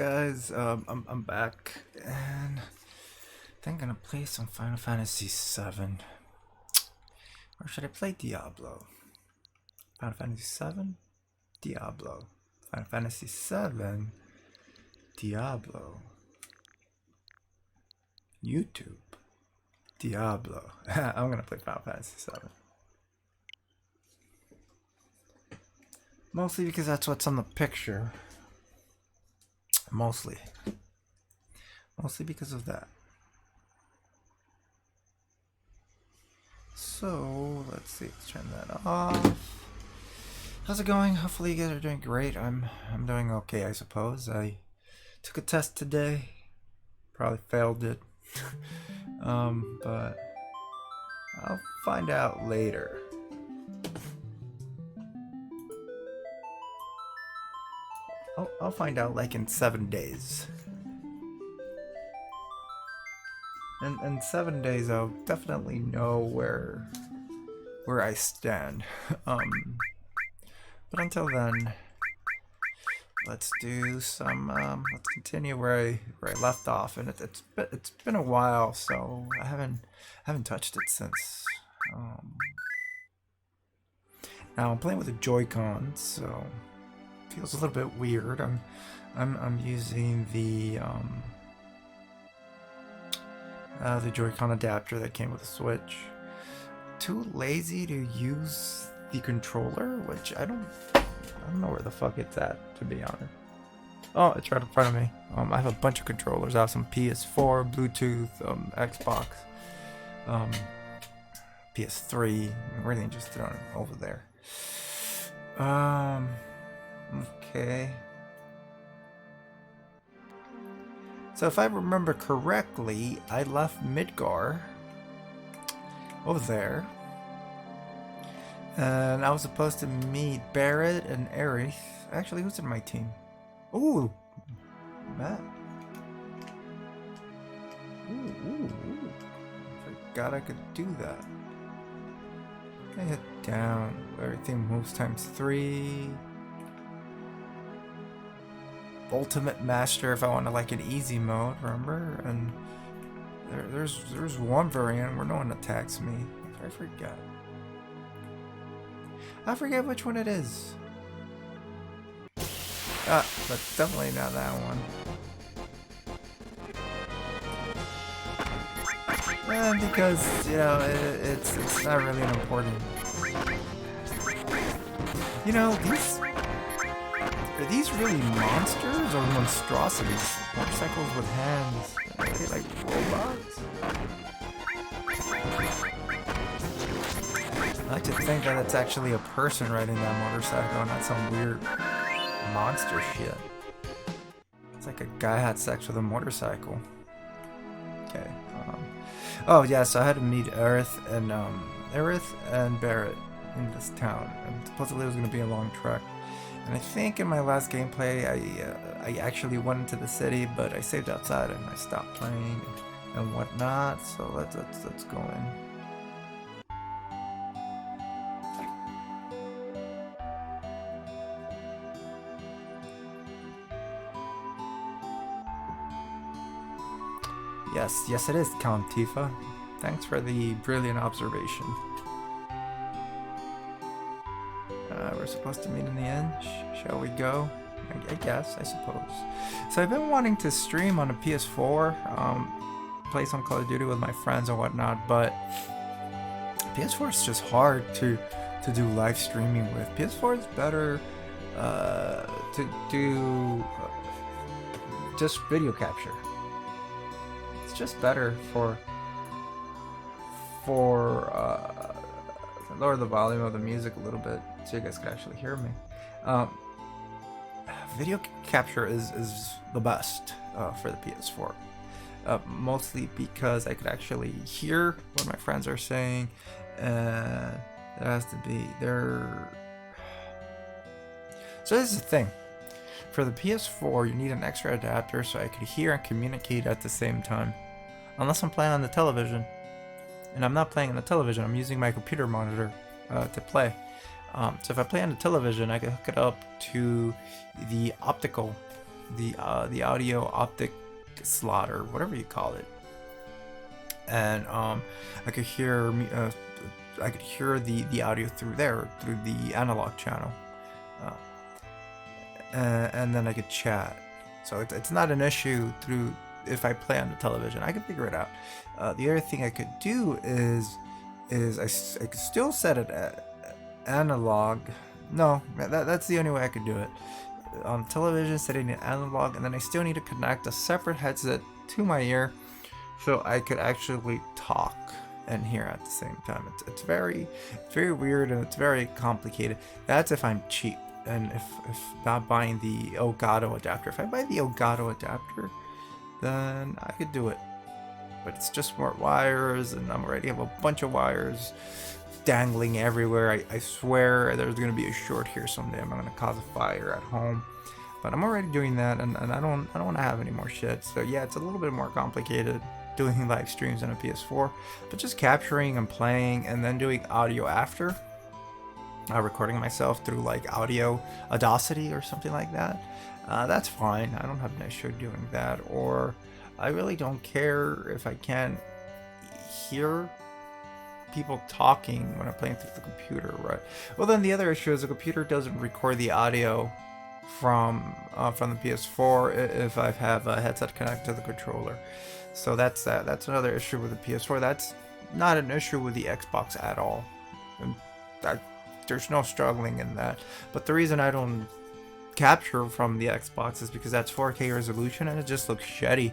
guys? I'm back, and I think I'm gonna play some Final Fantasy VII. Or should I play Diablo? Final Fantasy VII? Diablo. Final Fantasy VII? Diablo. YouTube. Diablo. I'm gonna play Final Fantasy VII. Mostly because that's what's on the picture. Mostly because of that. So let's see, let's turn that off. How's it going? Hopefully you guys are doing great. I'm doing okay, I suppose. I took a test today. Probably failed it. But I'll find out later. I'll find out like in 7 days. In 7 days I'll definitely know where I stand. But until then, let's do some let's continue where I left off, and it's been a while, so I haven't touched it since. Now I'm playing with the Joy-Con, so it feels a little bit weird. I'm using the Joy-Con adapter that came with the Switch. Too lazy to use the controller, which I don't know where the fuck it's at, to be honest. Oh, it's right in front of me. I have a bunch of controllers. I have some PS4, Bluetooth, Xbox, PS3, everything just thrown over there. Okay. So if I remember correctly, I left Midgar over there, and I was supposed to meet Barrett and Aerith. Actually, who's in my team? Ooh, Matt. Ooh. Forgot I could do that. I hit down. Everything moves ×3. Ultimate Master if I want to like an easy mode, remember? And there's one variant where no one attacks me. I forget which one it is. But definitely not that one. Because, you know, it's not really important. You know, are these really monsters or monstrosities? Motorcycles with hands. Are they like robots? I like to think that it's actually a person riding that motorcycle, not some weird monster shit. It's like a guy had sex with a motorcycle. Okay. Oh yeah, so I had to meet Aerith and Barrett in this town, and supposedly it was going to be a long trek. And I think in my last gameplay, I actually went into the city, but I saved outside and I stopped playing and whatnot. So let's go in. Yes, it is, Count Tifa. Thanks for the brilliant observation. We're supposed to meet in the end. Shall we go? I guess, I suppose. So I've been wanting to stream on a PS4, play some Call of Duty with my friends and whatnot, but PS4 is just hard to do live streaming with. PS4 is better to do just video capture. It's just better for lower the volume of the music a little bit so you guys can actually hear me. Video capture is the best for the PS4. Mostly because I could actually hear what my friends are saying, and it has to be there. So this is the thing. For the PS4, you need an extra adapter so I could hear and communicate at the same time. Unless I'm playing on the television. And I'm not playing on the television, I'm using my computer monitor to play. So if I play on the television, I can hook it up to the optical the audio optic slot or whatever you call it, and I could hear the audio through there, through the analog channel, and then I could chat. So it's not an issue through if I play on the television. I could figure it out. The other thing I could do is I could still set it at analog. No, that's the only way I could do it. On television, setting it analog, and then I still need to connect a separate headset to my ear so I could actually talk and hear at the same time. It's very weird, and it's very complicated. That's if I'm cheap and if not buying the Elgato adapter. If I buy the Elgato adapter, then I could do it. But it's just more wires, and I'm already have a bunch of wires dangling everywhere. I swear there's gonna be a short here someday. I'm gonna cause a fire at home. But I'm already doing that, and I don't want to have any more shit. So yeah, it's a little bit more complicated doing live streams on a PS4, but just capturing and playing and then doing audio after, recording myself through like audio Audacity or something like that. That's fine. I don't have an issue doing that. Or I really don't care if I can't hear people talking when I'm playing through the computer, right? Well, then the other issue is the computer doesn't record the audio from the PS4 if I have a headset connected to the controller. So that's that. That's another issue with the PS4. That's not an issue with the Xbox at all. And there's no struggling in that. But the reason I don't capture from the Xbox is because that's 4K resolution and it just looks shitty.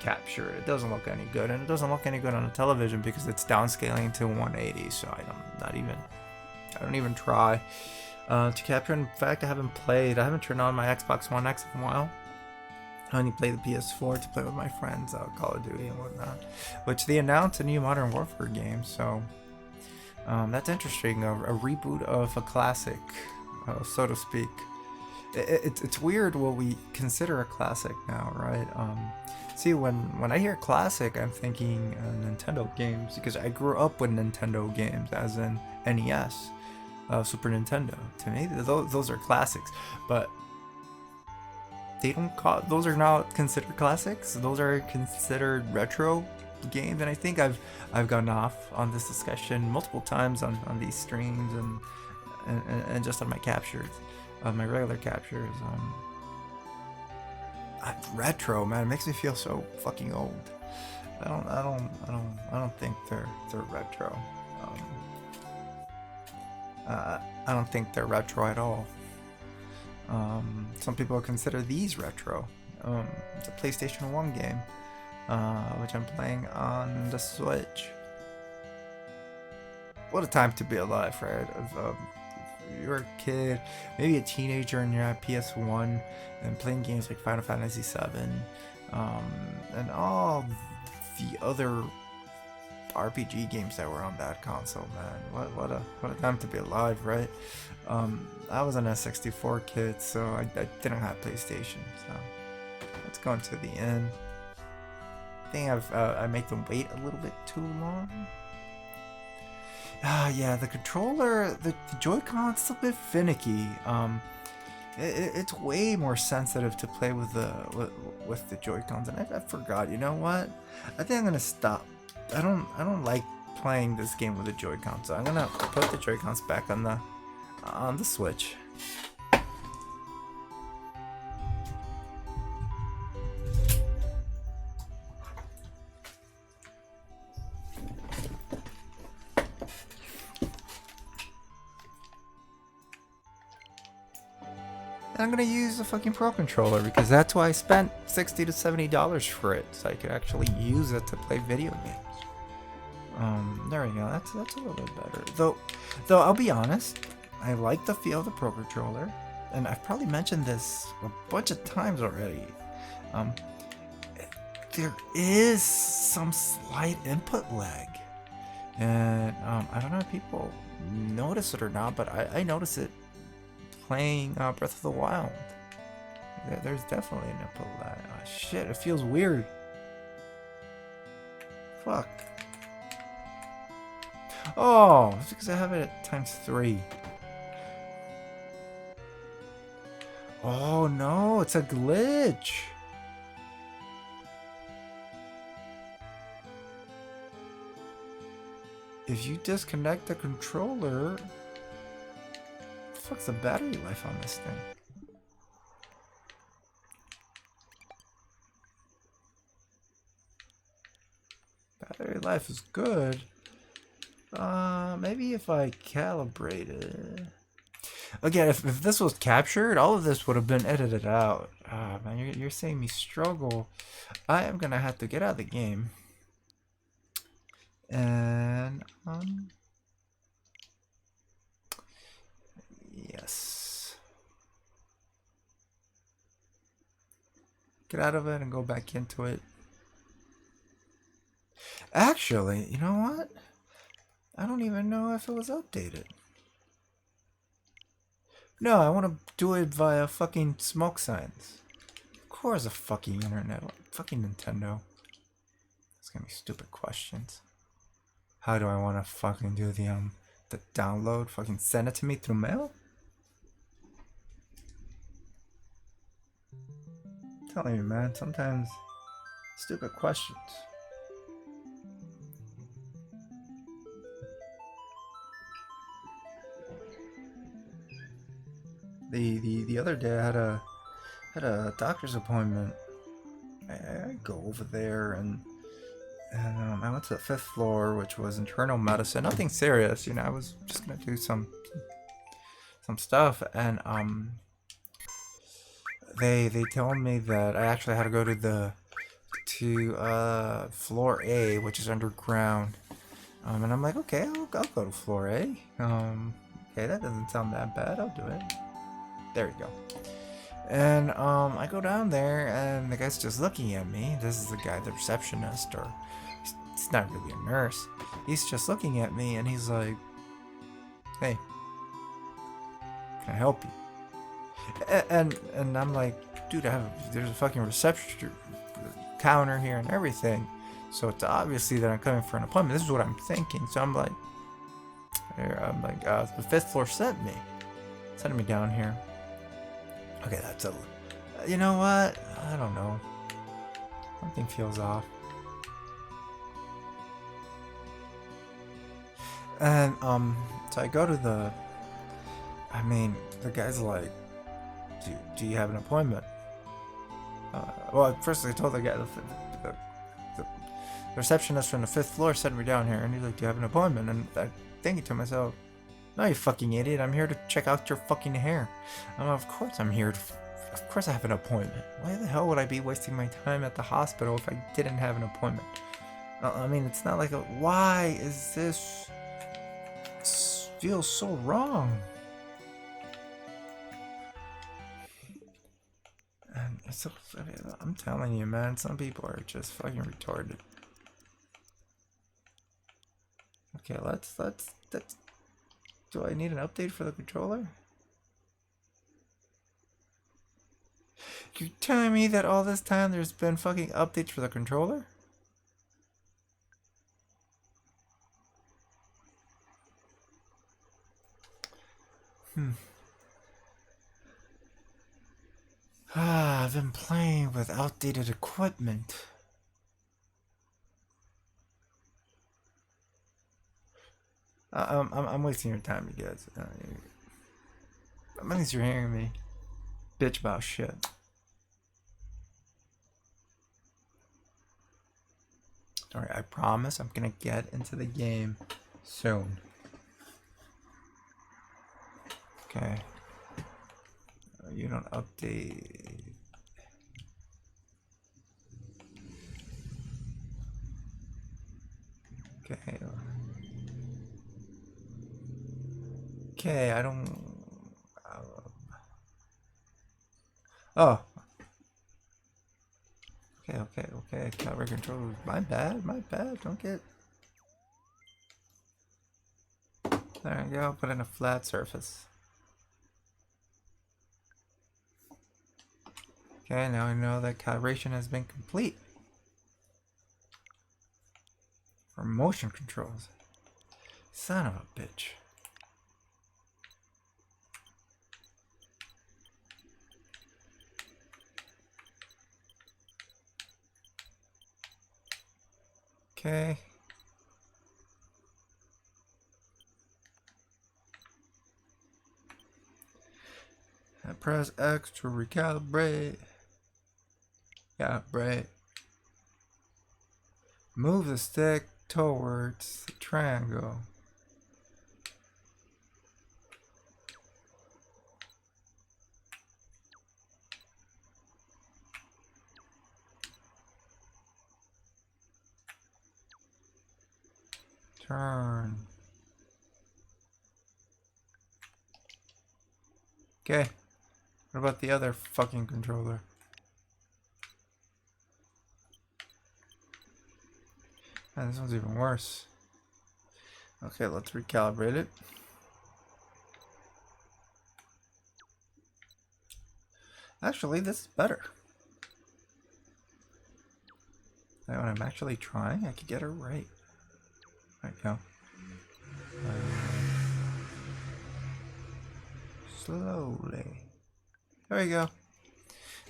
Capture, it doesn't look any good, and it doesn't look any good on a television because it's downscaling to 180. So I don't even try to capture. In fact, I haven't turned on my Xbox One X in a while. I only play the PS4 to play with my friends, Call of Duty and whatnot, which they announced a new Modern Warfare game. So that's interesting, a reboot of a classic, so to speak. It's weird what we consider a classic now, right? See, when I hear classic, I'm thinking Nintendo games, because I grew up with Nintendo games, as in NES, Super Nintendo. To me, those are classics, but those are not considered classics. Those are considered retro games, and I think I've gone off on this discussion multiple times on these streams and just on my captures, my regular captures. Retro, man, it makes me feel so fucking old. I don't think they're retro. I don't think they're retro at all. Some people consider these retro. It's a PlayStation 1 game, which I'm playing on the Switch. What a time to be alive, right? If you're a kid, maybe a teenager, and you're at PS1 and playing games like Final Fantasy 7, and all the other RPG games that were on that console, man. What a time to be alive, right? I was an S64 kid, so I didn't have PlayStation. So let's go into the end. I think I make them wait a little bit too long. Yeah, the controller, the Joy-Con's a bit finicky. It's way more sensitive to play with the Joy-Cons, and I forgot. You know what? I think I'm gonna stop. I don't like playing this game with the Joy-Con, so I'm gonna put the Joy-Cons back on the Switch. I'm gonna use the fucking Pro Controller because that's why I spent $60 to $70 for it, so I could actually use it to play video games. There we go. That's a little bit better. Though I'll be honest, I like the feel of the Pro Controller, and I've probably mentioned this a bunch of times already. There is some slight input lag, and I don't know if people notice it or not, but I notice it playing Breath of the Wild. There's definitely an input lag. Oh, shit, it feels weird. Fuck. Oh, it's because I have it at ×3. Oh no, it's a glitch. If you disconnect the controller, what the fuck's the battery life on this thing? Battery life is good. Maybe if I calibrate it. Again, if this was captured, all of this would have been edited out. Ah, man, you're seeing me struggle. I am gonna have to get out of the game. And, yes. Get out of it and go back into it. Actually, you know what? I don't even know if it was updated. No, I want to do it via fucking smoke signs. Of course, a fucking internet. Fucking Nintendo. It's gonna be stupid questions. How do I want to fucking do the download? Fucking send it to me through mail? I'm telling you, man, sometimes stupid questions. The other day I had a doctor's appointment. I go over there and I went to the 5th floor, which was internal medicine. Nothing serious, you know. I was just gonna do some stuff, and they told me that I actually had to go to floor A, which is underground. And I'm like, okay, I'll go to floor A. Okay, that doesn't sound that bad. I'll do it. There we go. And I go down there, and the guy's just looking at me. This is the guy, the receptionist, or he's not really a nurse. He's just looking at me, and he's like, "Hey, can I help you?" And I'm like, "Dude, there's a fucking reception counter here and everything, so it's obviously that I'm coming for an appointment." This is what I'm thinking. So I'm like, the 5th floor sent me down here. Okay, that's a. You know what? I don't know. Something feels off. And so I go to the. I mean, the guy's like, "Do you have an appointment?" Well, first I told the guy the receptionist from the 5th floor sent me down here, and he's like, "Do you have an appointment?" And I'm thinking to myself, "No, you fucking idiot! I'm here to check out your fucking hair." Of course I'm here. Of course I have an appointment. Why the hell would I be wasting my time at the hospital if I didn't have an appointment? I mean, it's not like why is this feels so wrong? And I'm telling you, man, some people are just fucking retarded. Okay, let's. Do I need an update for the controller? You're telling me that all this time there's been fucking updates for the controller? I've been playing with outdated equipment. I'm wasting your time, you guys. At least you're hearing me bitch about shit. Alright, I promise I'm gonna get into the game soon. Okay. You don't update. Okay. Okay, I don't. Oh. Okay. Calibrate controller. My bad. Don't get. There we go. Put in a flat surface. Okay, now I know that calibration has been complete. For motion controls. Son of a bitch. Okay. I press X to recalibrate. Calibrate. Move the stick towards the triangle. Turn. Okay. What about the other fucking controller? Man, this one's even worse. Okay, let's recalibrate it. Actually, this is better. Now, when I'm actually trying, I could get it right. Right now. Slowly. There we go.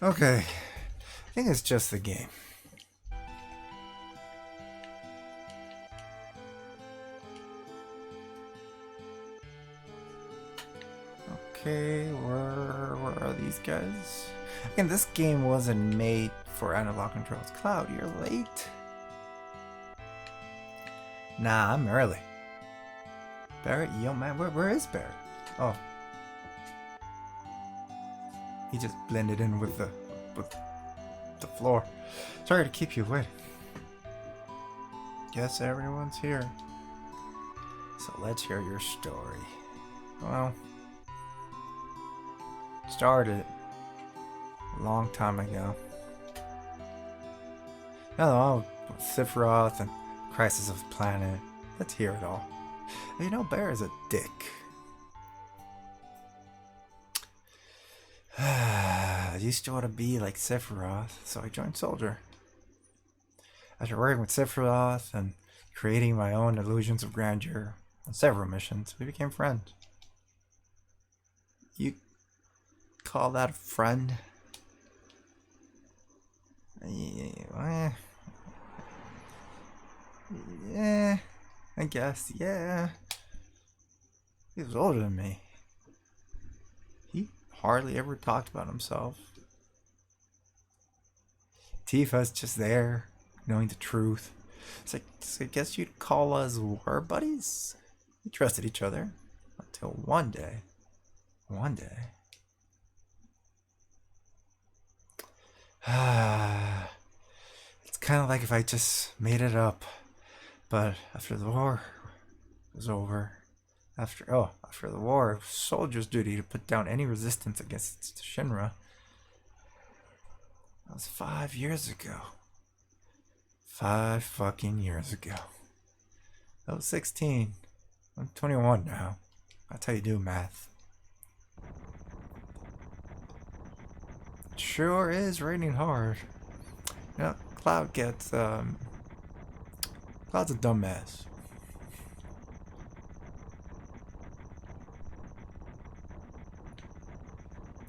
Okay. I think it's just the game. Okay, where are these guys? Again, this game wasn't made for analog controls. Cloud, you're late. Nah, I'm early. Barrett, yo man, where is Barrett? Oh, he just blended in with the floor. Sorry to keep you waiting. Guess everyone's here. So let's hear your story. Well, started a long time ago. Hello, Sephiroth and Crisis of the Planet. Let's hear it all. You know, Bear is a dick. I used to want to be like Sephiroth, so I joined Soldier. After working with Sephiroth and creating my own illusions of grandeur on several missions, we became friends. You call that a friend? Yeah, I guess, yeah. He was older than me. He hardly ever talked about himself. Tifa's just there, knowing the truth. So I guess you'd call us war buddies? We trusted each other. Until one day. It's kind of like if I just made it up. But after the war was over, after the war, it was soldiers' duty to put down any resistance against Shinra. That was 5 years ago. 5 fucking years ago. I was 16. I'm 21 now. That's how you do math. It sure is raining hard. You know, Cloud gets, Cloud's a dumbass.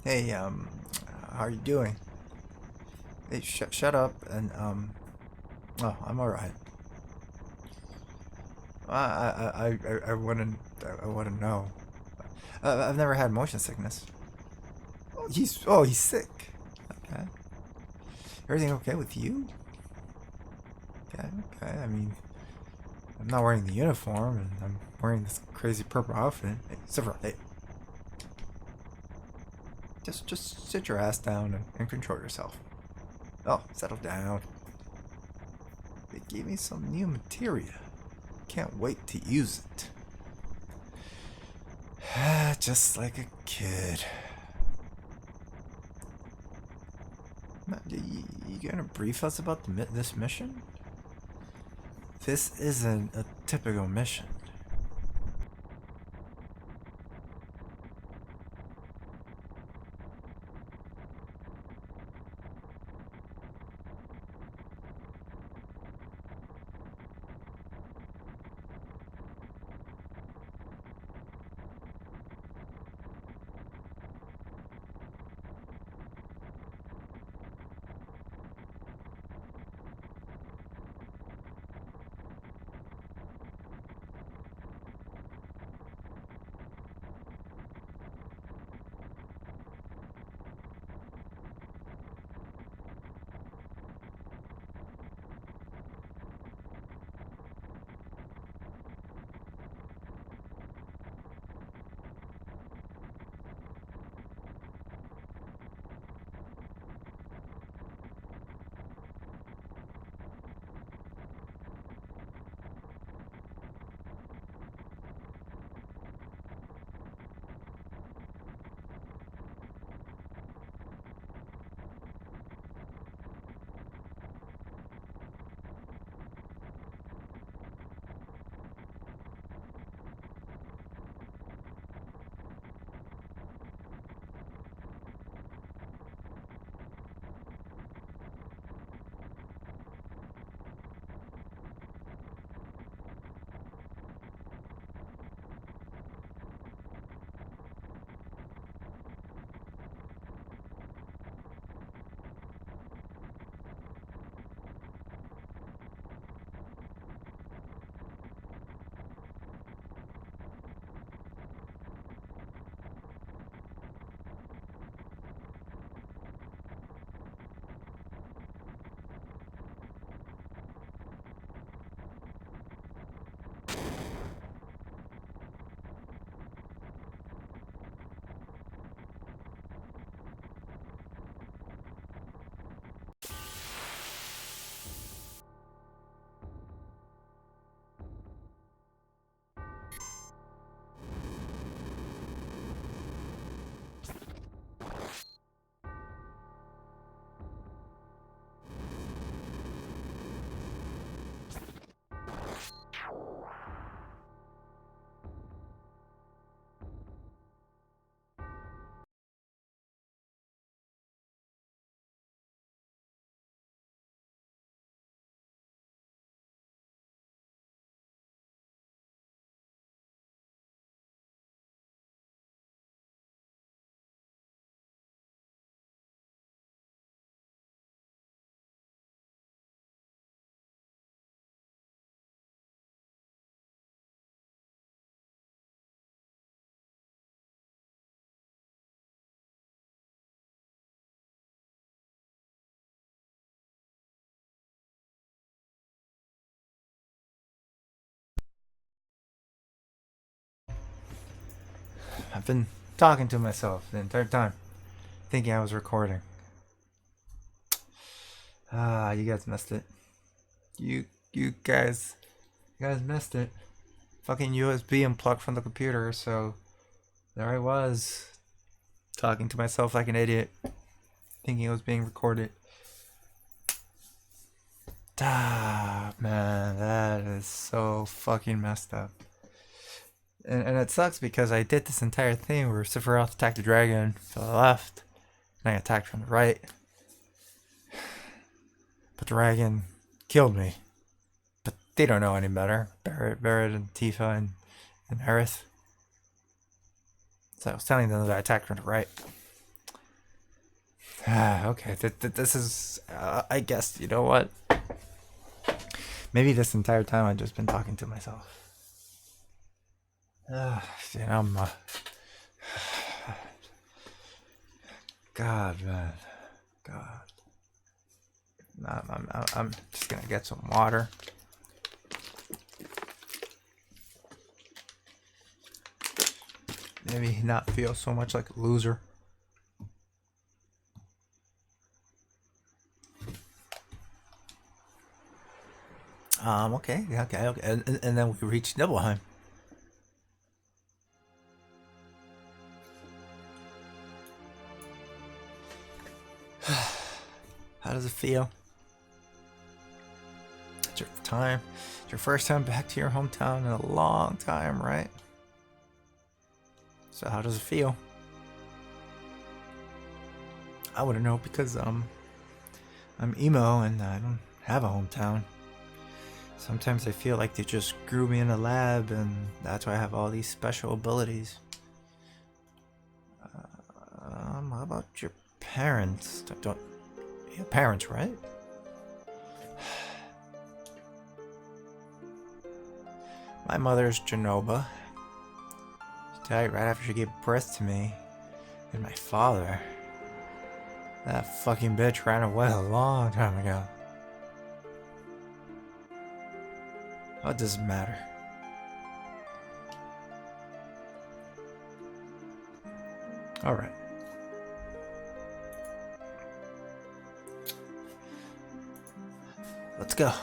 Hey, how are you doing? Hey, shut up and, oh, I'm alright. I wouldn't know. I've never had motion sickness. Oh, he's sick. Okay. Everything okay with you? Okay. I mean, I'm not wearing the uniform, and I'm wearing this crazy purple outfit. Hey, Sivra, hey. Just sit your ass down and control yourself. Oh, settle down. They gave me some new materia. Can't wait to use it. Just like a kid. You gonna brief us about this mission? This isn't a typical mission. I've been talking to myself the entire time, thinking I was recording. Ah, you guys missed it. You guys missed it. Fucking USB unplugged from the computer, so there I was, talking to myself like an idiot, thinking it was being recorded. Ah, man, that is so fucking messed up. And it sucks because I did this entire thing where Sephiroth attacked the dragon from the left, and I attacked from the right. But the dragon killed me. But they don't know any better. Barrett and Tifa and Aerith. So I was telling them that I attacked from the right. Okay, this is, I guess, you know what? Maybe this entire time I've just been talking to myself. I'm, God, man. God. I'm just gonna get some water. Maybe not feel so much like a loser. Okay. And then we reached Nibelheim. How does it feel? It's your time. It's your first time back to your hometown in a long time, right? So how does it feel? I wouldn't know because I'm emo and I don't have a hometown. Sometimes I feel like they just grew me in a lab and that's why I have all these special abilities. How about your parents? Your parents, right? My mother's Genova. She died right after she gave birth to me. And my father, that fucking bitch ran away a long time ago. What does it matter? Alright. Let's go.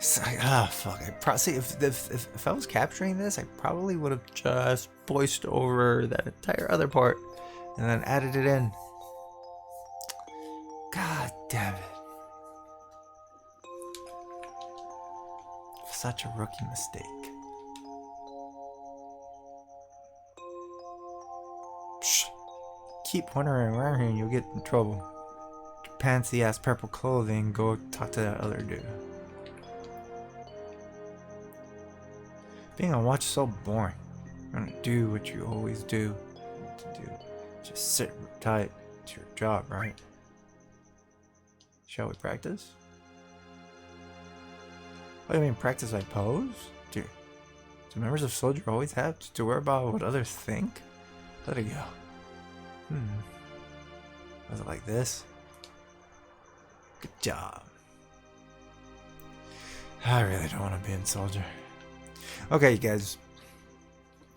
Fuck. I probably if I was capturing this, I probably would have just voiced over that entire other part and then added it in. God damn it. Such a rookie mistake. Shh. Keep wandering around here and you'll get in trouble. Pantsy ass purple clothing, go talk to that other dude. Being on watch is so boring. You're gonna do what you always do. Just sit tight. It's your job, right? Shall we practice? What do you mean practice my pose? Do members of Soldier always have to worry about what others think? Let it go. Was it like this? Good job. I really don't want to be in Soldier. Okay, you guys.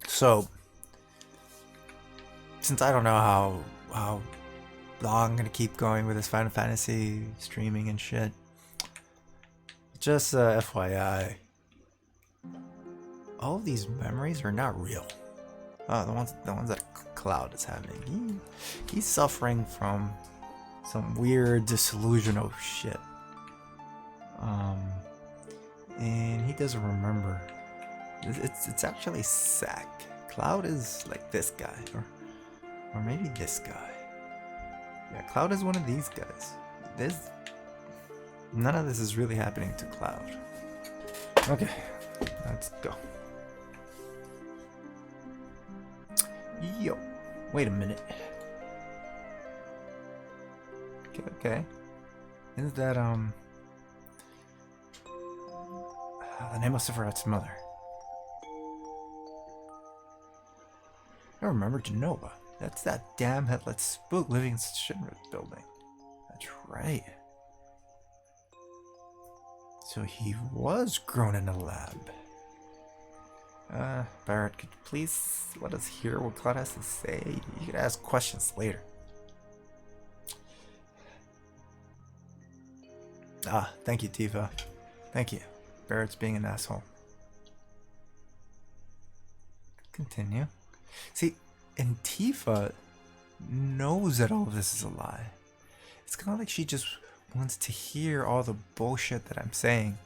So, since I don't know how long I'm gonna keep going with this Final Fantasy streaming and shit, just FYI, all of these memories are not real. The ones that Cloud is having. He's suffering from some weird disillusional shit. And he doesn't remember. It's actually Sack. Cloud is like this guy, or maybe this guy. Yeah, Cloud is one of these guys. None of this is really happening to Cloud. Okay, let's go. Yo, wait a minute. Okay. Is that the name of Sephiroth's mother? I remember Genova. That's that damn headless spook living in Shinra's building. That's right. So he was grown in a lab. Barrett, could you please let us hear what Cloud has to say? You can ask questions later. Ah, thank you, Tifa. Thank you. Barrett's being an asshole. Continue. See, and Tifa knows that all of this is a lie. It's kind of like she just wants to hear all the bullshit that I'm saying.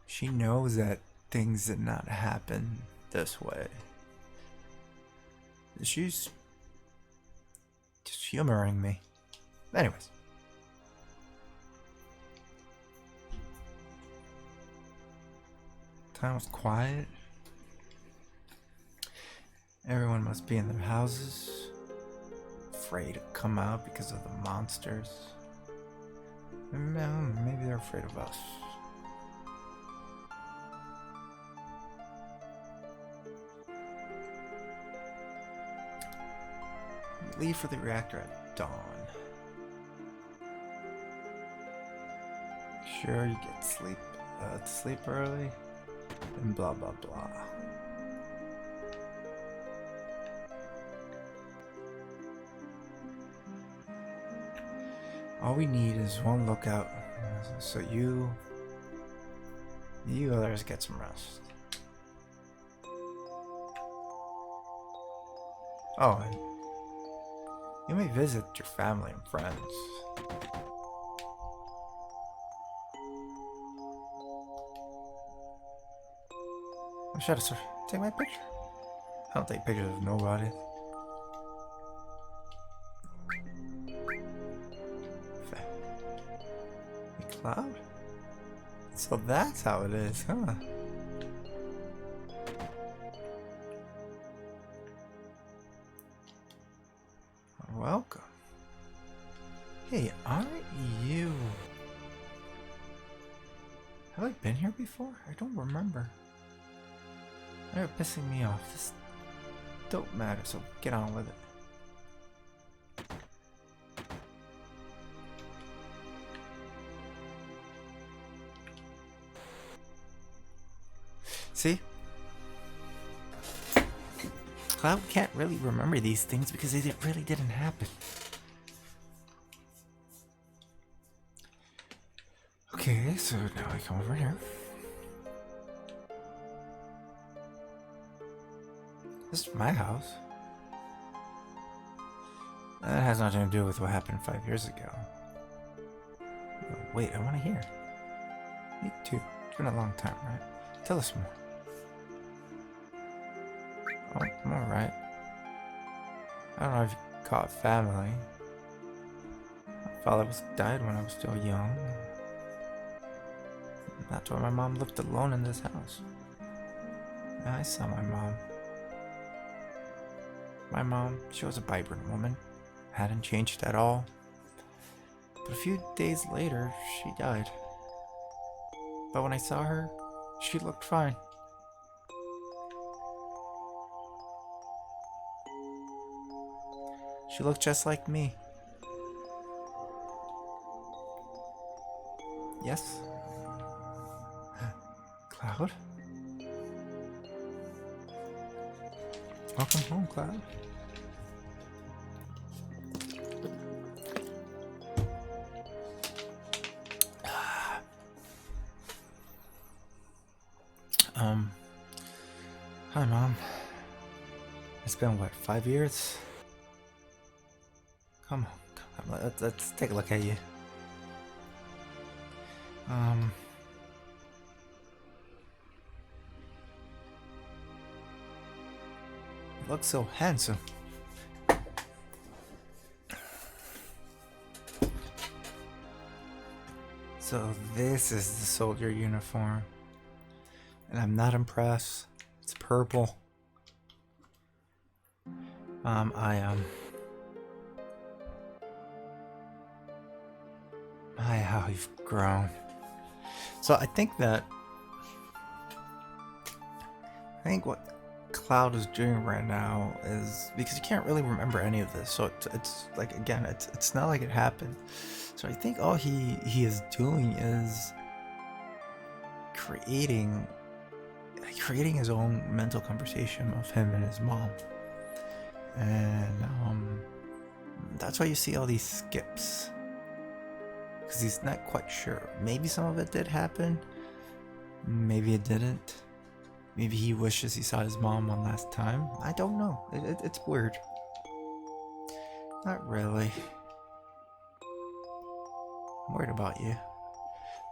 She knows that things did not happen this way. She's just humoring me. Anyways. Time was quiet. Everyone must be in their houses, afraid to come out because of the monsters. Maybe they're afraid of us. Leave for the reactor at dawn. Sure you get sleep early, and blah blah blah. All we need is one lookout, so you others get some rest. Oh, and you may visit your family and friends. I should have take my picture. I don't take pictures of nobody. Cloud? So that's how it is, huh? Welcome. Hey, aren't you... Have I been here before? I don't remember. They're pissing me off. This don't matter, so get on with it. See? Cloud can't really remember these things because they really didn't happen. Okay, so now I come over here. This is my house. That has nothing to do with what happened 5 years ago. Oh, wait, I want to hear. Me too. It's been a long time, right? Tell us more. Oh, I'm alright. I don't know if you call it family. My father died when I was still young. That's why my mom lived alone in this house. Yeah, I saw my mom. My mom, she was a vibrant woman. Hadn't changed at all. But a few days later, she died. But when I saw her, she looked fine. She looked just like me. Yes? Cloud? Welcome home, Cloud. Hi, Mom. It's been, what, 5 years? Come on, let's take a look at you. You look so handsome. So this is the soldier uniform. And I'm not impressed. It's purple. How you've grown. So I think what Cloud is doing right now is because you can't really remember any of this. So it's like, again, it's not like it happened. So I think all he is doing is creating his own mental conversation of him and his mom. And that's why you see all these skips, because he's not quite sure. Maybe some of it did happen, maybe it didn't. Maybe he wishes he saw his mom one last time. I don't know. It's weird. Not really. I'm worried about you.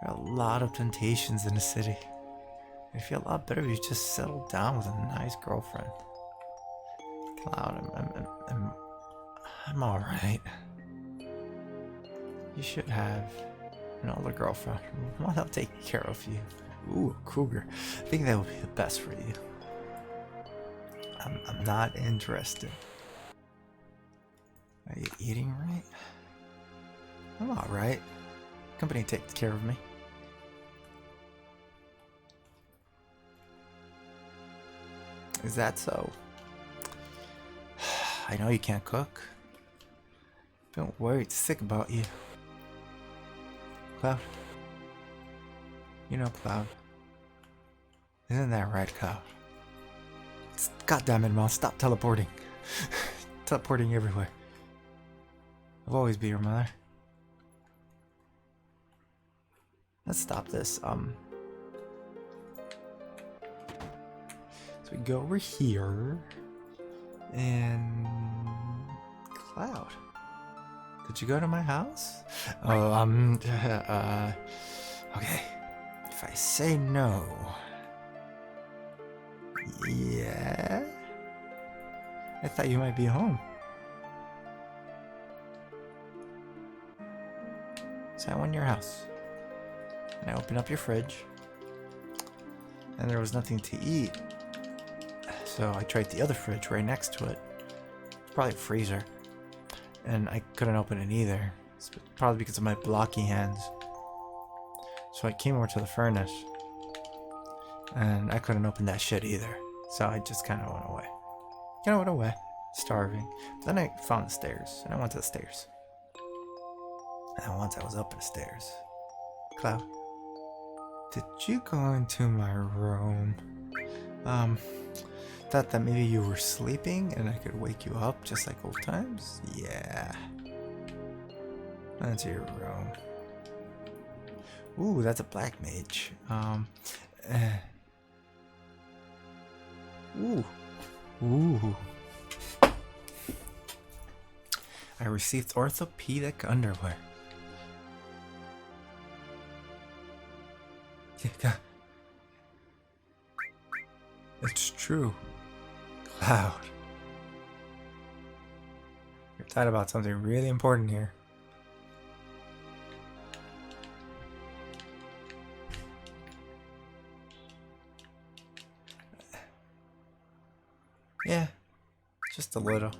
There are a lot of temptations in the city. It'd feel a lot better if you just settled down with a nice girlfriend. Cloud, I'm alright. You should have an older girlfriend. One that'll take care of you. Ooh, a cougar. I think that would be the best for you. I'm not interested. Are you eating right? I'm alright. Company takes care of me. Is that so? I know you can't cook. Don't worry, it's sick about you. Cloud. You know, Cloud. Isn't that right, Cloud? Goddammit, Mom, stop teleporting. Teleporting everywhere. I'll always be your mother. Let's stop this. So we go over here. And Cloud, did you go to my house? Oh, okay. If I say no, yeah, I thought you might be home. So I went to your house, and I opened up your fridge, and there was nothing to eat. So I tried the other fridge right next to it. It's probably a freezer. And I couldn't open it either. It's probably because of my blocky hands. So I came over to the furnace. And I couldn't open that shit either. So I just kind of went away. Went away. Starving. Then I found the stairs. And I went to the stairs. And once I was up the stairs. Cloud, did you go into my room? Thought that maybe you were sleeping and I could wake you up just like old times? Yeah. That's your room. Ooh, that's a black mage. Ooh. I received orthopedic underwear. Yeah. It's true. Cloud. You're talking about something really important here. Yeah, just a little.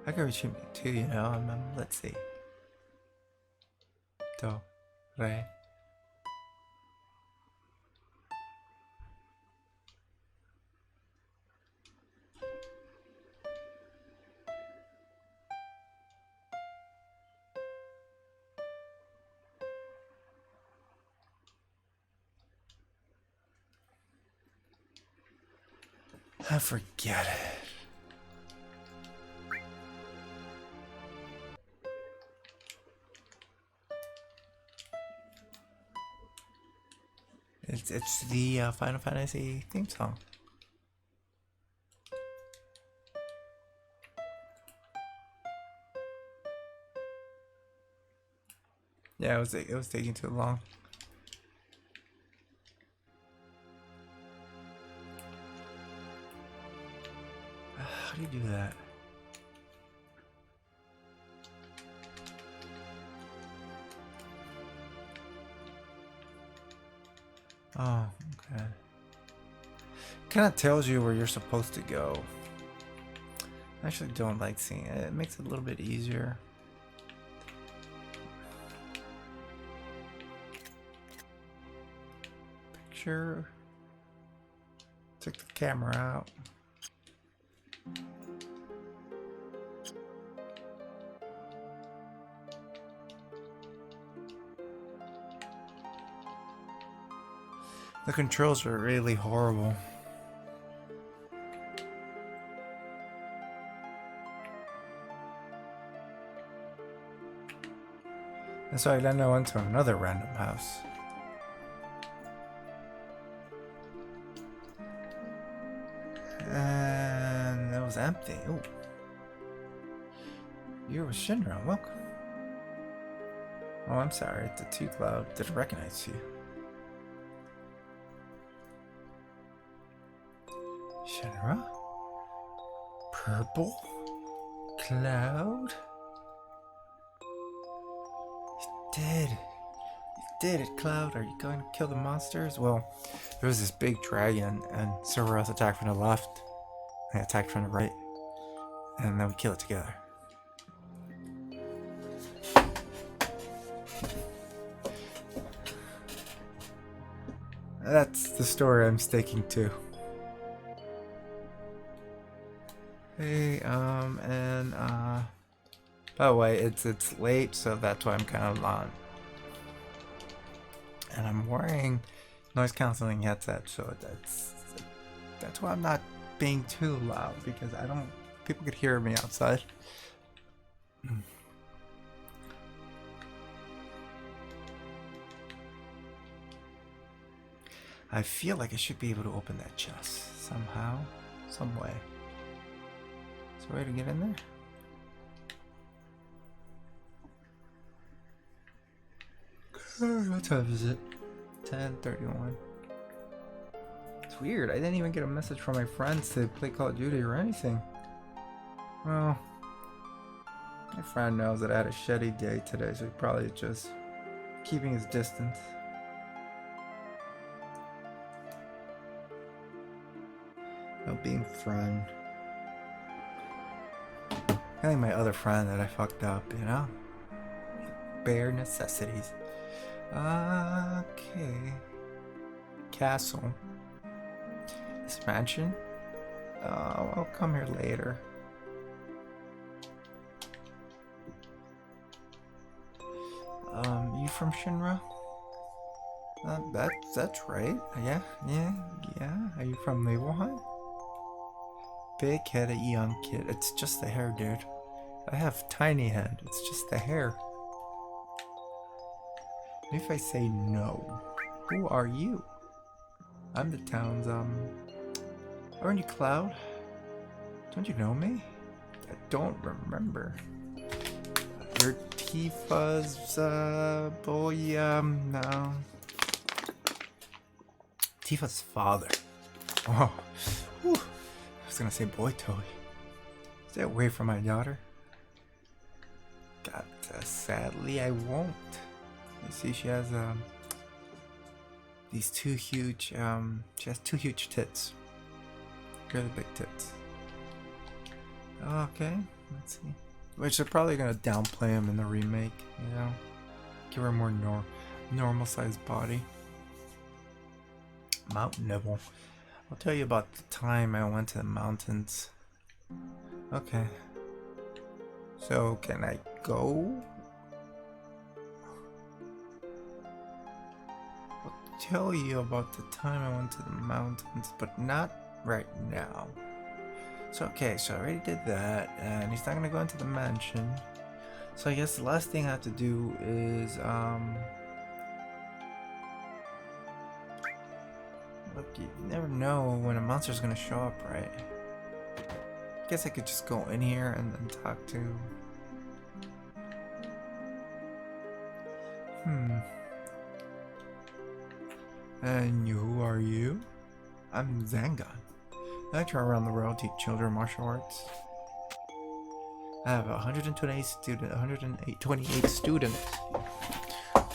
I could reach you too, you know. Let's see. Do, re. I forget it. It's the Final Fantasy theme song. Yeah, it was taking too long. How do you do that? Oh, okay. Kind of tells you where you're supposed to go. I actually don't like seeing it. It makes it a little bit easier. Picture. Took the camera out. The controls are really horrible. And so then I went to another random house. And it was empty. Ooh. You were Shinra, welcome. Oh, I'm sorry, the T-Cloud didn't recognize you. Shinra? Purple? Cloud? You did. You did it, Cloud. Are you going to kill the monsters? Well, there was this big dragon, and Cerberus attacked from the left. I attacked from the right. And then we kill it together. That's the story I'm sticking to. Hey, by the way, it's late, so that's why I'm kind of on. And I'm wearing noise canceling headset, so that's why I'm not being too loud, because people could hear me outside. I feel like I should be able to open that chest somehow, some way. Is there a way to get in there? What time is it? 10:31. It's weird. I didn't even get a message from my friends to play Call of Duty or anything. Well, my friend knows that I had a shitty day today, so he's probably just keeping his distance. No being friend. I think my other friend that I fucked up, you know? Bare necessities. Okay. Castle. This mansion? Oh, I'll come here later. You from Shinra? That's right. Yeah. Are you from Nibelheim? Big-headed young kid. It's just the hair, dude. I have tiny head. It's just the hair. If I say no, who are you? I'm the town's, aren't you Cloud? Don't you know me? I don't remember. You're Tifa's, boy, no. Tifa's father. Oh, whew. I was gonna say boy toy. Stay away from my daughter. God, sadly I won't. You see, she has these two huge she has two huge tits. Really big tits. Okay, let's see. Which they're probably gonna downplay him in the remake, you know? Give her a more normal sized body. Mount Nibble. I'll tell you about the time I went to the mountains. Okay. So, can I go? I'll tell you about the time I went to the mountains, but not right now. So, okay, so I already did that, and he's not gonna go into the mansion. So I guess the last thing I have to do is, look, you never know when a monster's gonna show up, right? I guess I could just go in here and then talk to... And who are you? I'm Zangon. I travel around the world, teach children martial arts. I have 128 students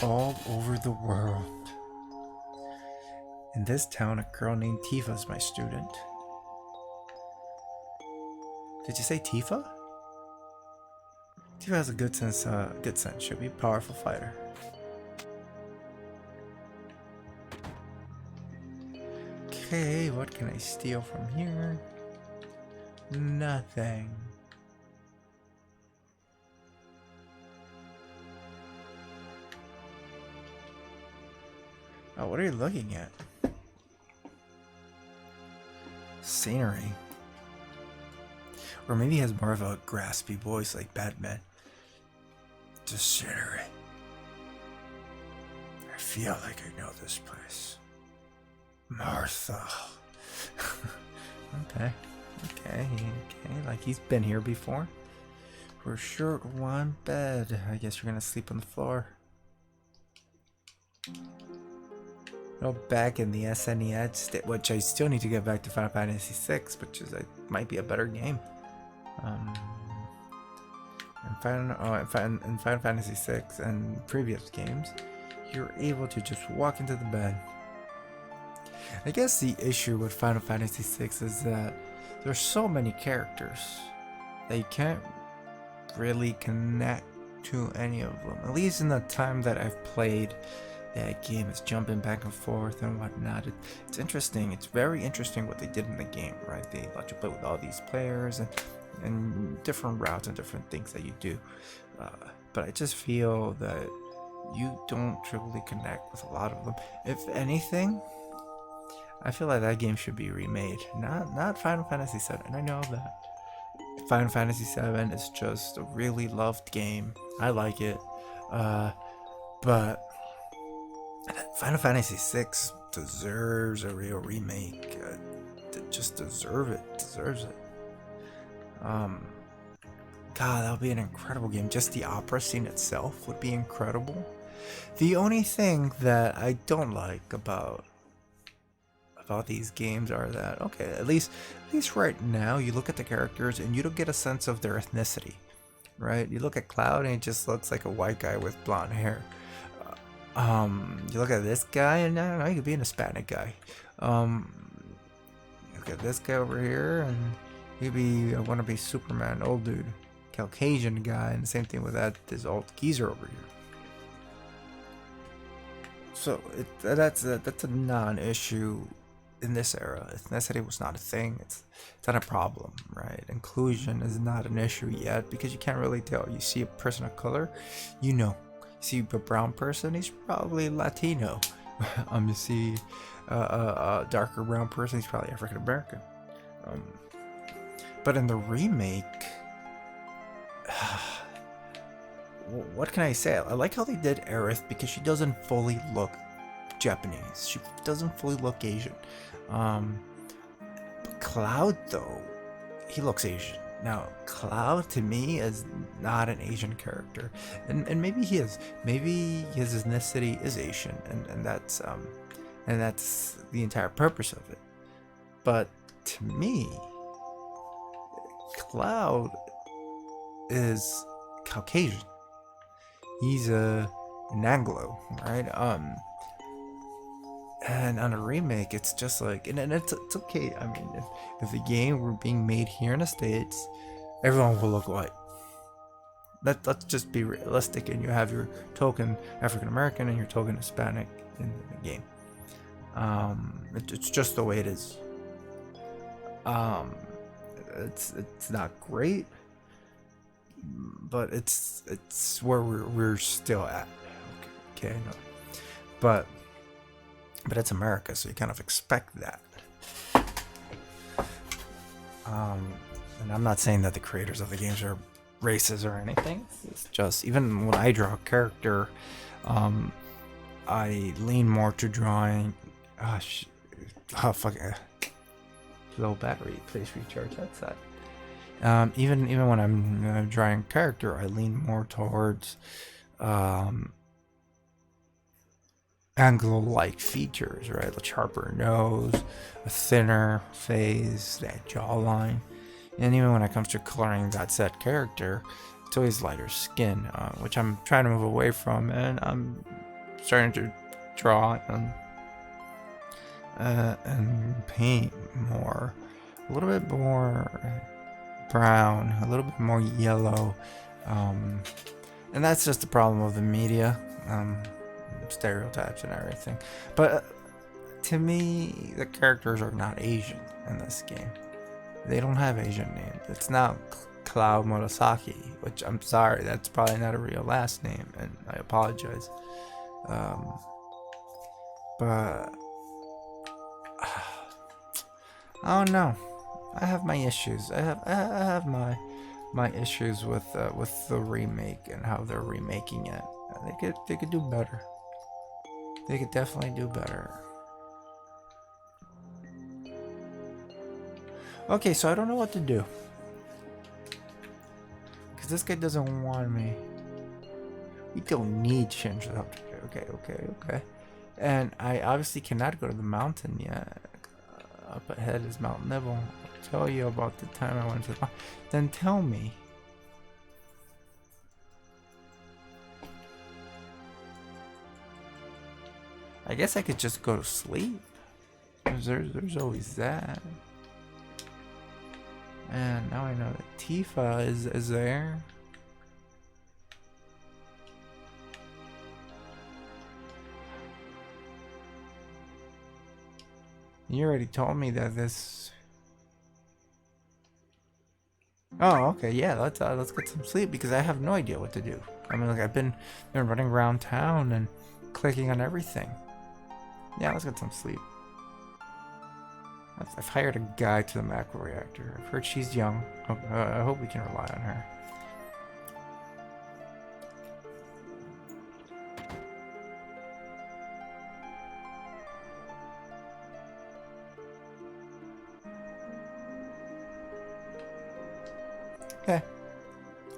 all over the world. In this town, a girl named Tifa is my student. Did you say Tifa? Tifa has a good sense. She'll be a powerful fighter. Okay, what can I steal from here? Nothing. Oh, what are you looking at? scenery. Or maybe he has more of a graspy voice like Batman. The scenery. I feel like I know this place. Martha. Okay. Like he's been here before. We're short one bed. I guess you're gonna sleep on the floor. Back in the SNES, which I still need to get back to Final Fantasy VI, which is might be a better game. In Final Fantasy VI and previous games, you're able to just walk into the bed. I guess the issue with Final Fantasy VI is that there's so many characters that you can't really connect to any of them. At least in the time that I've played that game, is jumping back and forth and whatnot. It's interesting. It's very interesting what they did in the game, right? They let you play with all these players and different routes and different things that you do. But I just feel that you don't truly connect with a lot of them. If anything, I feel like that game should be remade. Not Final Fantasy VII. And I know that Final Fantasy VII is just a really loved game. I like it. But Final Fantasy VI deserves a real remake. Just deserves it. God, that would be an incredible game. Just the opera scene itself would be incredible. The only thing that I don't like about these games are that, okay, at least right now, you look at the characters and you don't get a sense of their ethnicity, right? You look at Cloud and he just looks like a white guy with blonde hair. You look at this guy and I don't know, he could be an Hispanic guy. You look at this guy over here and he'd be a wannabe Superman, old dude, Caucasian guy, and the same thing with this old geezer over here. So that's a non-issue in this era. Ethnicity was not a thing. It's not a problem, right? Inclusion is not an issue yet because you can't really tell. You see a person of color, you know. You see a brown person, he's probably Latino. You see a darker brown person, he's probably African American. But in the remake, what can I say? I like how they did Aerith because she doesn't fully look Japanese. She doesn't fully look Asian. But Cloud, though, he looks Asian. Now, Cloud to me is not an Asian character, and maybe he is. Maybe his ethnicity is Asian, and that's the entire purpose of it. But to me, Cloud is Caucasian. He's an Anglo, right? And on a remake, it's just like, and it's okay. I mean, if the game were being made here in the States, everyone will look white. Let's just be realistic, and you have your token African American and your token Hispanic in the game. It's just the way it is. It's not great, but it's where we're still at. Okay, no. But it's America, so you kind of expect that. And I'm not saying that the creators of the games are racist or anything. It's just, even when I draw a character, I lean more to drawing. Low battery. Please recharge that side. Even when I'm drawing a character, I lean more towards Anglo-like features, right? A sharper nose, a thinner face, that jawline. And even when it comes to coloring that set character, it's always lighter skin, which I'm trying to move away from, and I'm starting to draw and paint more, a little bit more brown, a little bit more yellow, and that's just the problem of the media. Stereotypes and everything, but to me, the characters are not Asian in this game. They don't have Asian names. It's not Cloud Murasaki, which I'm sorry, that's probably not a real last name, and I apologize. But I don't know. I have my issues. I have my issues with the remake and how they're remaking it. They could do better. They could definitely do better. Okay, so I don't know what to do. Because this guy doesn't want me. We don't need Shinja. Okay. And I obviously cannot go to the mountain yet. Up ahead is Mount Nibble. I'll tell you about the time I went to the mountain. Then tell me. I guess I could just go to sleep. There's always that. And now I know that Tifa is there. You already told me that this... Oh, okay, yeah, let's get some sleep because I have no idea what to do. I mean, like, I've been running around town and clicking on everything. Yeah, let's get some sleep. I've hired a guy to the macro reactor. I've heard she's young. I hope we can rely on her. Okay.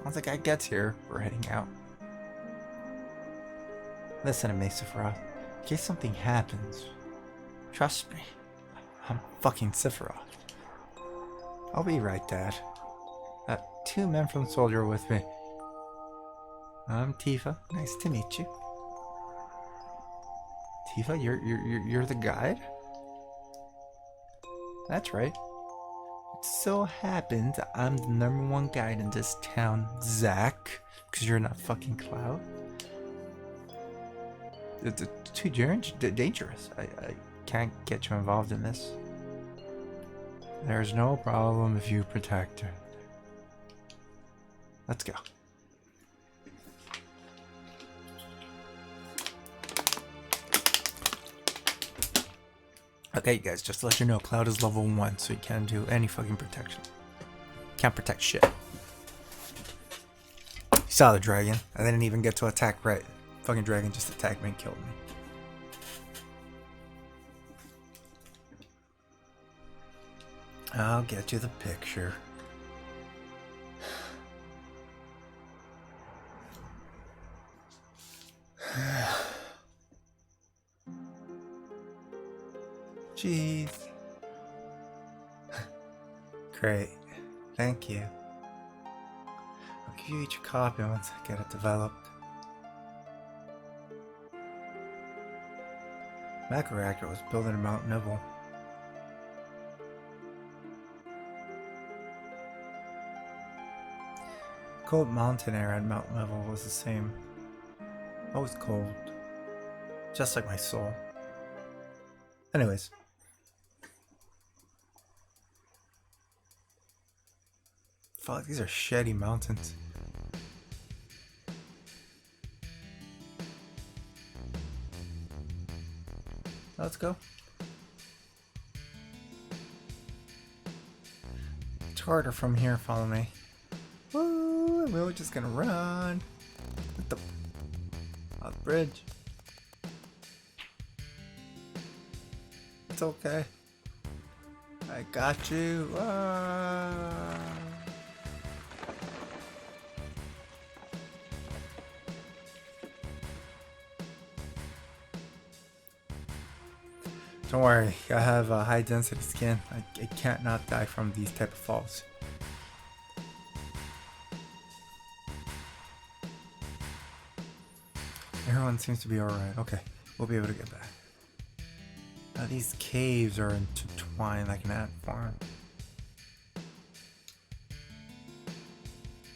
Once the guy gets here, we're heading out. Listen to me, Sephiroth. In case something happens, trust me. I'm fucking Sephiroth. I'll be right, Dad. 2 men from Soldier are with me. I'm Tifa. Nice to meet you. Tifa, you're the guide? That's right. It so happens I'm the #1 guide in this town, Zack. Because you're not fucking Cloud. It's too dangerous. I can't get you involved in this. There's no problem if you protect her. Let's go. Okay, guys, just to let you know, Cloud is level 1, so he can't do any fucking protection. Can't protect shit. You saw the dragon. I didn't even get to attack right. Fucking dragon just attacked me and killed me. I'll get you the picture. Jeez. Great. Thank you. I'll give you each a copy once I get it developed. Macro reactor was built in Mount Nibble. Cold mountain air at Mount Nibble was the same. Always cold. Just like my soul. Anyways. Fuck, these are shitty mountains. Let's go. It's harder from here, follow me. Woo, we're just gonna run. What the? On the bridge. It's okay. I got you. Don't worry, I have a high density skin. I can't not die from these type of falls. Everyone seems to be alright. Okay, we'll be able to get back. Now these caves are intertwined like an ant farm.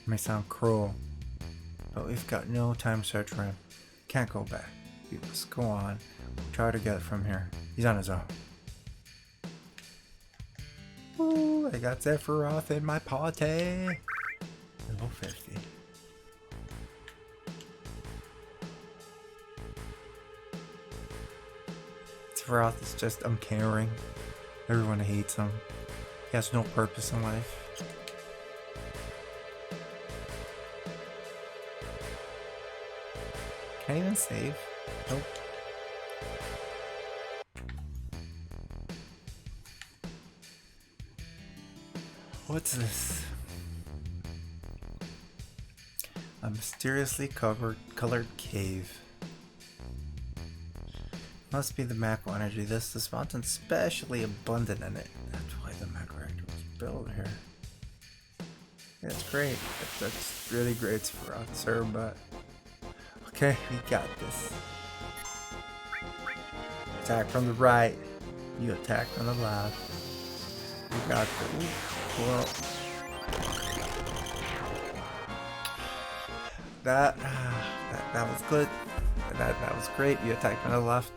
May sound cruel, but we've got no time to search for him. Can't go back. We must go on. Try to get from here. He's on his own. Ooh, I got Sephiroth in my party. Level 50. Sephiroth is just uncaring. Everyone hates him. He has no purpose in life. Can I even save? Nope. What's this? A mysteriously colored cave. Must be the macro energy. This fountain's especially abundant in it. That's why the macro reactor was built here. Yeah, it's great. That's really great for us, sir, but okay, we got this. Attack from the right. You attack from the left. We got the well. That was good. That was great. You attacked from the left.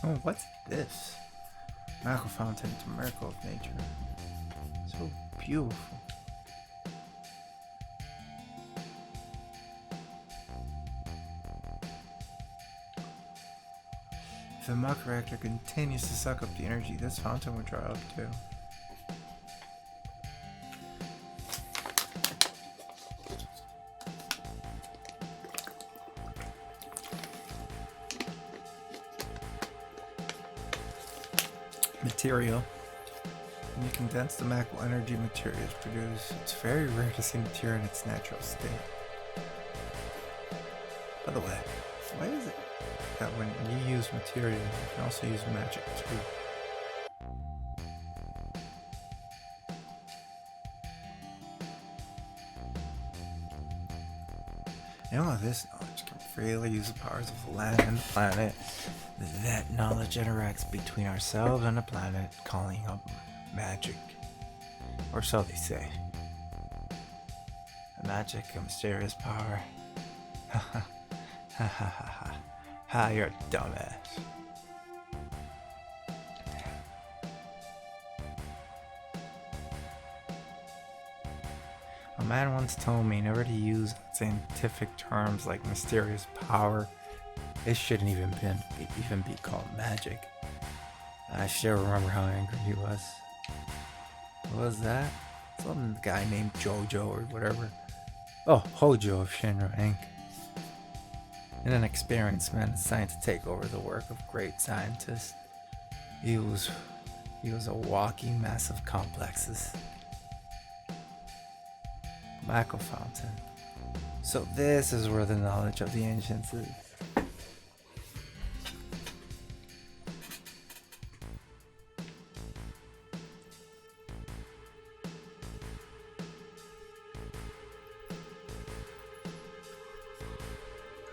Oh, what's this? Miracle fountain, it's a miracle of nature. So beautiful. If the muck reactor continues to suck up the energy, this fountain will dry up too. Material. When you condense the macro energy material is produced, it's very rare to see material in its natural state. By the way, why is it that when you use material, you can also use magic too? And all of this knowledge can freely use the powers of the land and the planet. That knowledge interacts between ourselves and the planet, calling up magic. Or so they say. A magic, a mysterious power. Ha ha ha ha ha ha, you're a dumbass. A man once told me never to use scientific terms like mysterious power. It shouldn't even be called magic. I still remember how angry he was. What was that? Some guy named Jojo or whatever. Oh, Hojo of Shinra Inc. And an experienced man assigned to take over the work of great scientists. He was a walking mess of complexes. Macro fountain. So this is where the knowledge of the ancients is.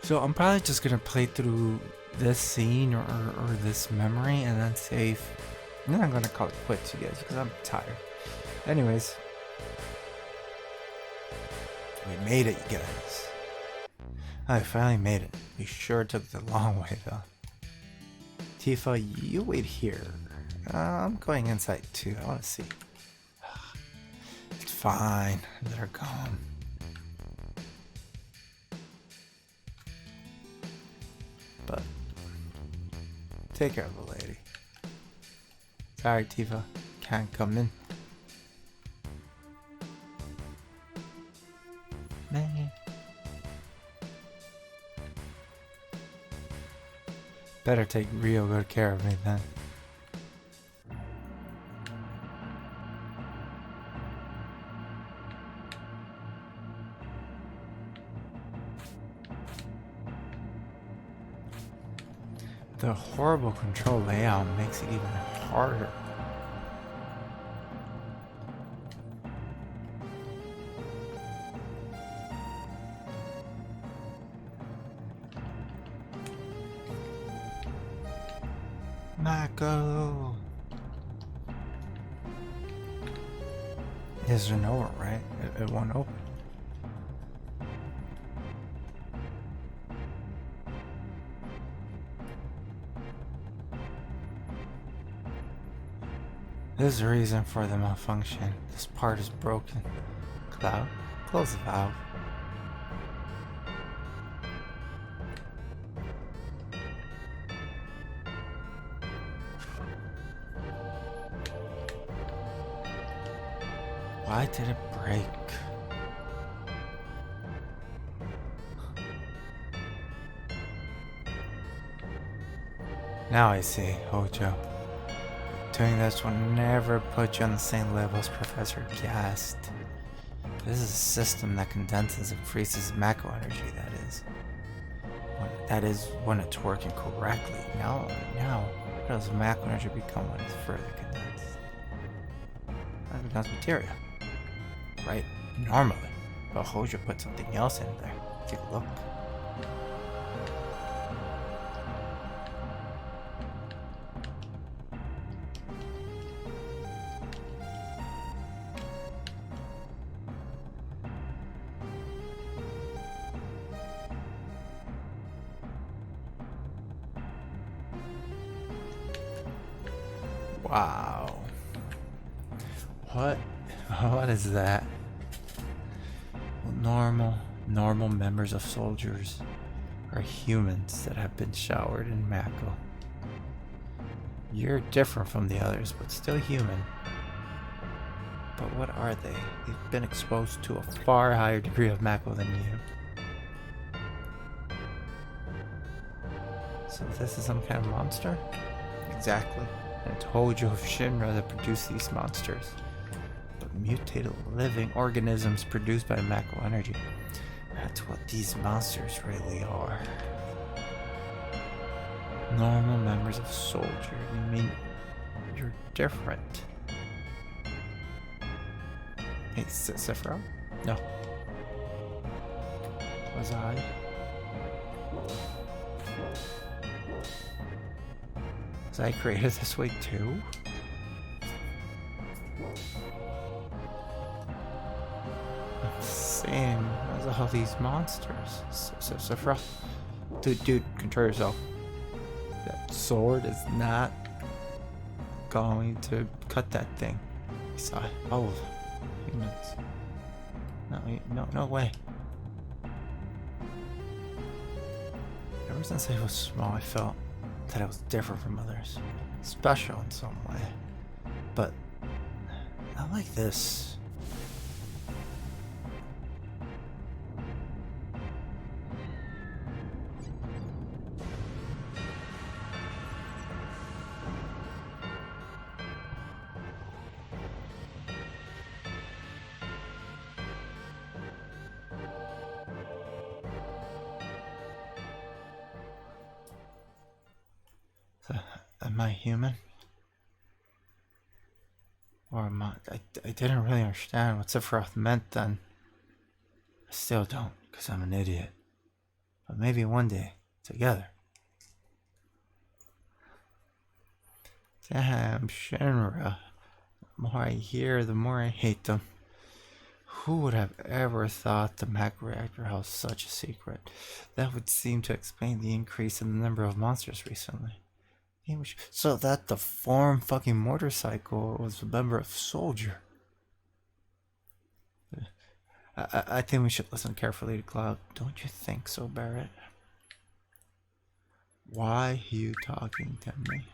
So I'm probably just gonna play through this scene or this memory and then save. And then I'm gonna call it quits, you guys, because I'm tired. Anyways, we made it, you guys. I finally made it. We sure took the long way though. Tifa, you wait here. I'm going inside too. I want to see. It's fine. Let her go. But take care of the lady. Sorry, Tifa. Can't come in. Man. Better take real good care of me then. The horrible control layout makes it even harder. Mako! Is there nowhere, right? It won't open. There's a reason for the malfunction. This part is broken. Cloud, close the valve. Why did it break? Now I see, Hojo. Doing this will never put you on the same level as Professor Gast. This is a system that condenses and freezes macro energy, that is when it's working correctly. Now, how does macro energy become when it's further condensed? It becomes materia. Right? Normally. But Hojo put something else in there. Take a look. Wow. What is that? Well, normal members of soldiers are humans that have been showered in Mako. You're different from the others, but still human. But what are they? They've been exposed to a far higher degree of Mako than you. So this is some kind of monster? Exactly. And it's Hojo of Shinra that produced these monsters. But mutated living organisms produced by Mako energy. That's what these monsters really are. Normal members of Soldier. You mean you're different? Hey, Sephiroth? No. Was I? Was I created this way too? Same as all these monsters. Sephiroth. Dude, control yourself. That sword is not going to cut that thing. We saw it. Oh, humans. No way. Ever since I was small, I felt that I was different from others. Special in some way. But not like this. Am I human? Or am I didn't really understand what Sephiroth meant then. I still don't, because I'm an idiot. But maybe one day, together. Damn, Shinra. The more I hear, the more I hate them. Who would have ever thought the Mako reactor held such a secret? That would seem to explain the increase in the number of monsters recently. So that the farm fucking motorcycle was a member of Soldier. I think we should listen carefully to Cloud. Don't you think so, Barrett? Why are you talking to me?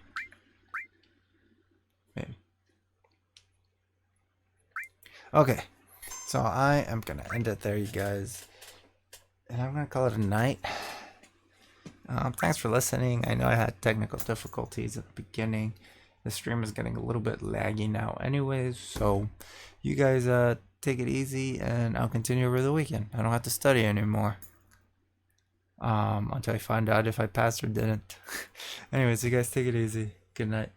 Maybe. Okay. So I am gonna end it there, you guys. And I'm gonna call it a night. Thanks for listening. I know I had technical difficulties at the beginning. The stream is getting a little bit laggy now anyways, so you guys take it easy, and I'll continue over the weekend. I don't have to study anymore until I find out if I passed or didn't. Anyways, you guys take it easy. Good night.